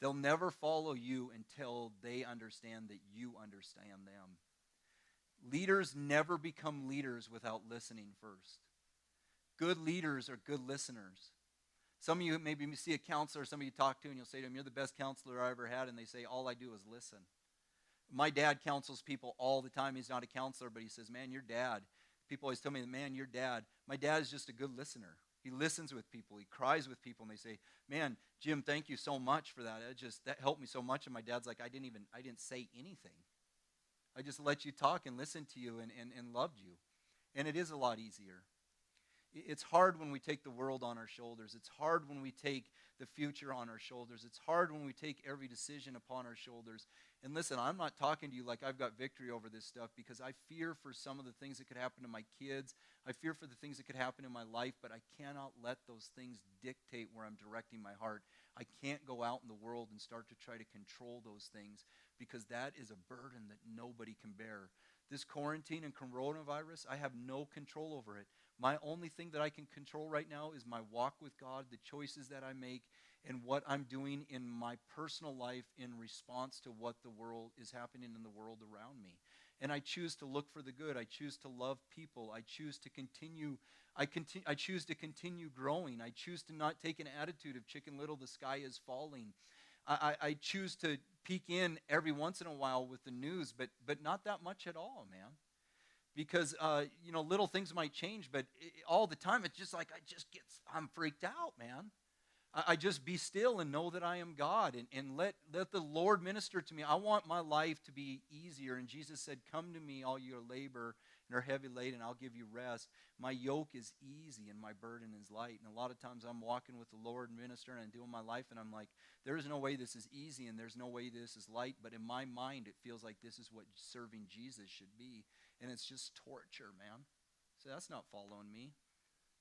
They'll never follow you until they understand that you understand them. Leaders never become leaders without listening first. Good leaders are good listeners. Some of you maybe see a counselor, some of you talk to, and you'll say to them, you're the best counselor I ever had, and they say, all I do is listen. My dad counsels people all the time. He's not a counselor, but he says, man, your dad. People always tell me, man, your dad. My dad is just a good listener. He listens with people. He cries with people, and they say, man, Jim, thank you so much for that. That helped me so much. And my dad's like, I didn't say anything. I just let you talk and listen to you and loved you. And it is a lot easier. It's hard when we take the world on our shoulders. It's hard when we take the future on our shoulders. It's hard when we take every decision upon our shoulders. And listen, I'm not talking to you like I've got victory over this stuff, because I fear for some of the things that could happen to my kids. I fear for the things that could happen in my life, but I cannot let those things dictate where I'm directing my heart. I can't go out in the world and start to try to control those things, because that is a burden that nobody can bear. This quarantine and coronavirus, I have no control over it. My only thing that I can control right now is my walk with God, the choices that I make, and what I'm doing in my personal life in response to what the world is happening in the world around me. And I choose to look for the good. I choose to love people. I choose to continue. I choose to continue growing. I choose to not take an attitude of Chicken Little, the sky is falling. I choose to peek in every once in a while with the news, but not that much at all, man. because, little things might change, but all the time it's just like I'm freaked out, man. I just be still and know that I am God, and let the Lord minister to me. I want my life to be easier. And Jesus said, come to me, all you labor and are heavy laden, I'll give you rest. My yoke is easy and my burden is light. And a lot of times I'm walking with the Lord and ministering and doing my life, and I'm like, there is no way this is easy and there's no way this is light. But in my mind, it feels like this is what serving Jesus should be. And it's just torture, man. So that's not following me.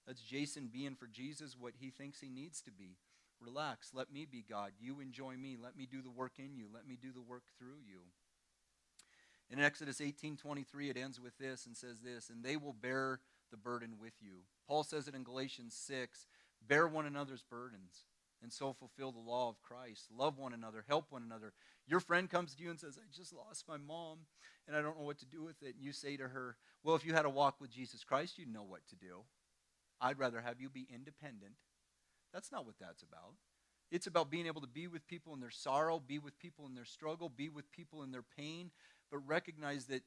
That's Jason being for Jesus what he thinks he needs to be. Relax. Let me be God. You enjoy me. Let me do the work in you. Let me do the work through you. In Exodus 18:23, it ends with this and says this, and they will bear the burden with you. Paul says it in Galatians 6, bear one another's burdens and so fulfill the law of Christ. Love one another. Help one another. Your friend comes to you and says, I just lost my mom and I don't know what to do with it. And you say to her, well, if you had a walk with Jesus Christ, you'd know what to do. I'd rather have you be independent. That's not what that's about. It's about being able to be with people in their sorrow, be with people in their struggle, be with people in their pain, but recognize that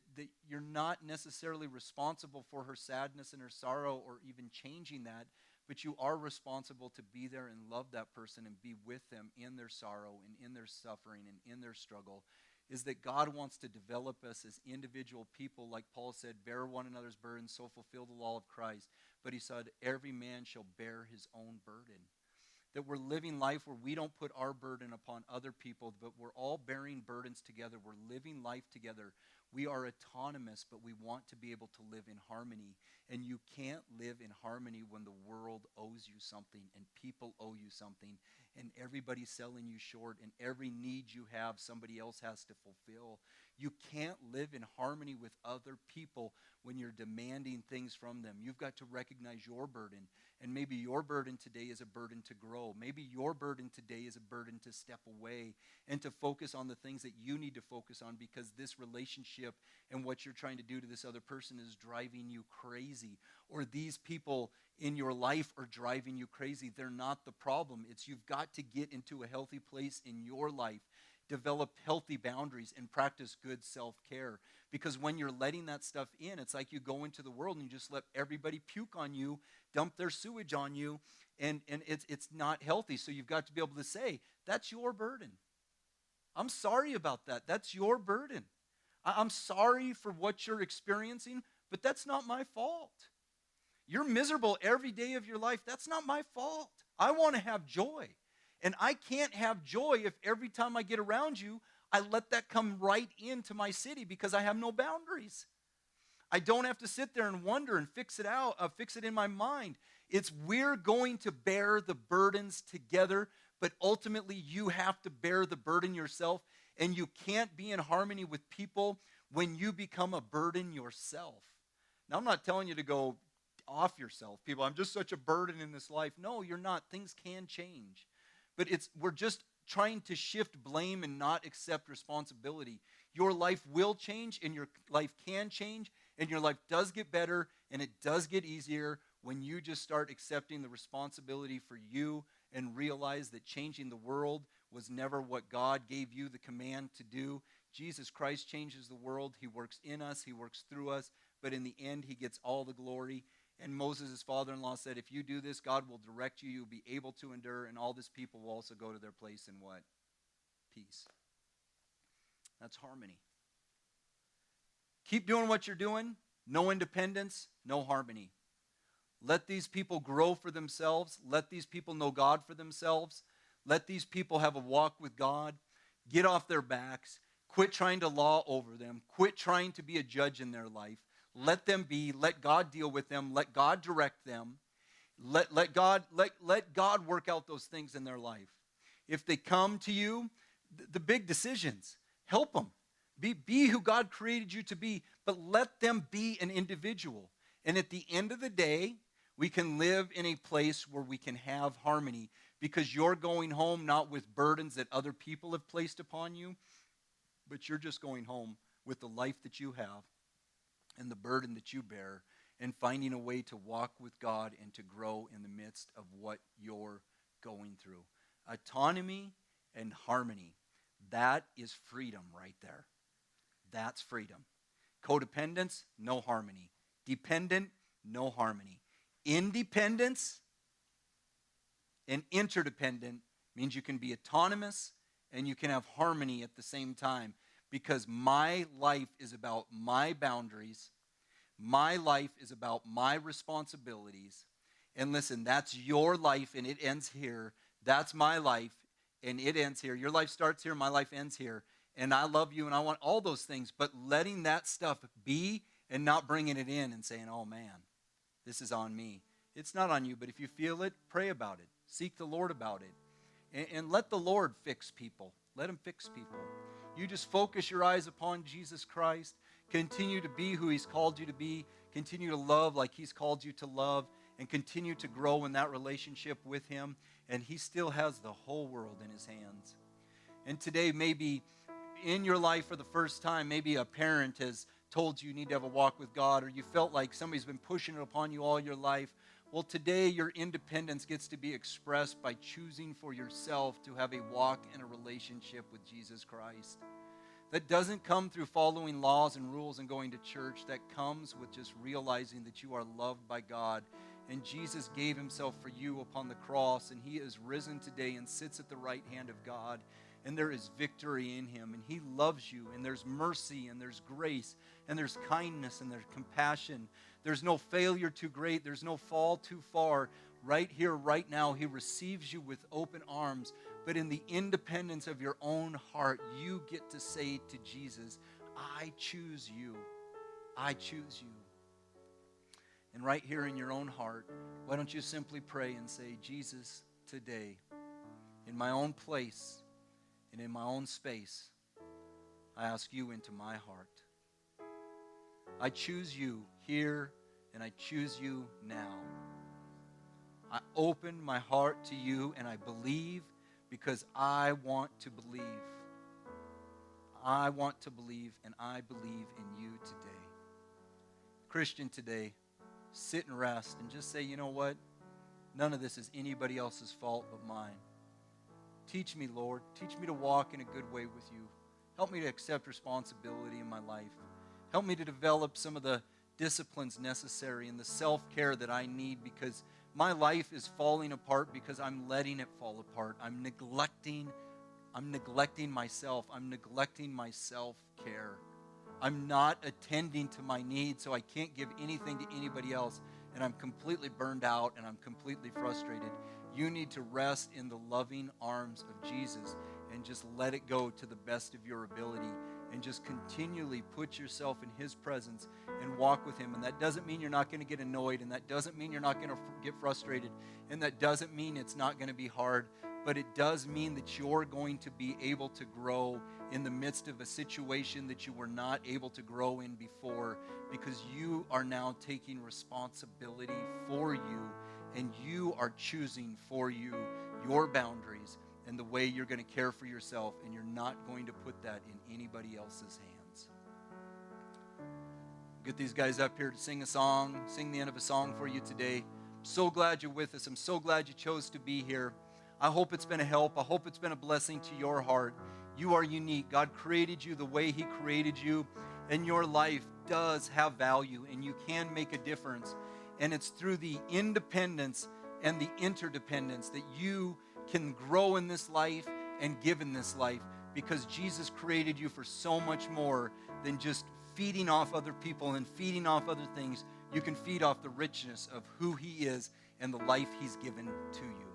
you're not necessarily responsible for her sadness and her sorrow or even changing that, but you are responsible to be there and love that person and be with them in their sorrow and in their suffering and in their struggle. Is that God wants to develop us as individual people, like Paul said, bear one another's burdens, so fulfill the law of Christ. But he said, every man shall bear his own burden. That we're living life where we don't put our burden upon other people, but we're all bearing burdens together. We're living life together. We are autonomous, but we want to be able to live in harmony. And you can't live in harmony when the world owes you something and people owe you something and everybody's selling you short and every need you have somebody else has to fulfill. You can't live in harmony with other people when you're demanding things from them. You've got to recognize your burden. And maybe your burden today is a burden to grow. Maybe your burden today is a burden to step away and to focus on the things that you need to focus on, because this relationship and what you're trying to do to this other person is driving you crazy. Or these people in your life are driving you crazy. They're not the problem. It's you've got to get into a healthy place in your life, develop healthy boundaries, and practice good self-care. Because when you're letting that stuff in, it's like you go into the world and you just let everybody puke on you, dump their sewage on you, and it's not healthy. So you've got to be able to say, that's your burden. I'm sorry about that. That's your burden. I'm sorry for what you're experiencing, but that's not my fault. You're miserable every day of your life. That's not my fault. I want to have joy. And I can't have joy if every time I get around you, I let that come right into my city because I have no boundaries. I don't have to sit there and wonder and fix it in my mind. It's we're going to bear the burdens together, but ultimately you have to bear the burden yourself, and you can't be in harmony with people when you become a burden yourself. Now, I'm not telling you to go off yourself. People, I'm just such a burden in this life. No, you're not. Things can change. But we're just trying to shift blame and not accept responsibility. Your life will change, and your life can change, and your life does get better, and it does get easier when you just start accepting the responsibility for you and realize that changing the world was never what God gave you the command to do. Jesus Christ changes the world. He works in us. He works through us. But in the end, he gets all the glory. And Moses' father-in-law said, if you do this, God will direct you. You'll be able to endure, and all this people will also go to their place in what? Peace. That's harmony. Keep doing what you're doing. No independence, no harmony. Let these people grow for themselves. Let these people know God for themselves. Let these people have a walk with God. Get off their backs. Quit trying to law over them. Quit trying to be a judge in their life. Let them be. Let God deal with them. Let God direct them. Let God work out those things in their life. If they come to you, the big decisions, help them. Be who God created you to be, but let them be an individual. And at the end of the day, we can live in a place where we can have harmony, because you're going home not with burdens that other people have placed upon you, but you're just going home with the life that you have and the burden that you bear, and finding a way to walk with God and to grow in the midst of what you're going through. Autonomy and harmony, that is freedom right there. That's freedom. Codependence, no harmony. Dependent, no harmony. Independence and interdependent means you can be autonomous and you can have harmony at the same time, because my life is about my boundaries. My life is about my responsibilities. And listen, that's your life and it ends here. That's my life and it ends here. Your life starts here, my life ends here. And I love you and I want all those things, but letting that stuff be and not bringing it in and saying, oh man, this is on me. It's not on you, but if you feel it, pray about it. Seek the Lord about it. And let the Lord fix people. Let him fix people. You just focus your eyes upon Jesus Christ. Continue to be who he's called you to be. Continue to love like he's called you to love. And continue to grow in that relationship with him. And he still has the whole world in his hands. And today, maybe in your life for the first time, maybe a parent has told you need to have a walk with God, or you felt like somebody's been pushing it upon you all your life. Well, today your independence gets to be expressed by choosing for yourself to have a walk and a relationship with Jesus Christ. That doesn't come through following laws and rules and going to church. That comes with just realizing that you are loved by God. And Jesus gave himself for you upon the cross, and he is risen today and sits at the right hand of God. And there is victory in him, and he loves you, and there's mercy, and there's grace, and there's kindness, and there's compassion. There's no failure too great. There's no fall too far. Right here, right now, he receives you with open arms. But in the independence of your own heart, you get to say to Jesus, I choose you. I choose you. And right here in your own heart, why don't you simply pray and say, Jesus, today, in my own place and in my own space, I ask you into my heart. I choose you here, and I choose you now. I open my heart to you, and I believe because I want to believe. I want to believe, and I believe in you today. Christian, today, sit and rest and just say, you know what? None of this is anybody else's fault but mine. Teach me, Lord. Teach me to walk in a good way with you. Help me to accept responsibility in my life. Help me to develop some of the disciplines necessary and the self-care that I need, because my life is falling apart because I'm letting it fall apart. I'm neglecting myself. I'm neglecting my self-care. I'm not attending to my needs, so I can't give anything to anybody else, and I'm completely burned out and I'm completely frustrated. You need to rest in the loving arms of Jesus and just let it go to the best of your ability, and just continually put yourself in his presence and walk with him. And that doesn't mean you're not going to get annoyed, and that doesn't mean you're not going to get frustrated, and that doesn't mean it's not going to be hard, but it does mean that you're going to be able to grow in the midst of a situation that you were not able to grow in before, because you are now taking responsibility for you, and you are choosing for you your boundaries and the way you're going to care for yourself, and you're not going to put that in anybody else's hands. Get these guys up here to sing a song, sing the end of a song for you today. I'm so glad you're with us. I'm so glad you chose to be here. I hope it's been a help. I hope it's been a blessing to your heart. You are unique. God created you the way he created you, and your life does have value, and you can make a difference. And it's through the independence and the interdependence that you can grow in this life and give in this life, because Jesus created you for so much more than just feeding off other people and feeding off other things. You can feed off the richness of who he is and the life he's given to you.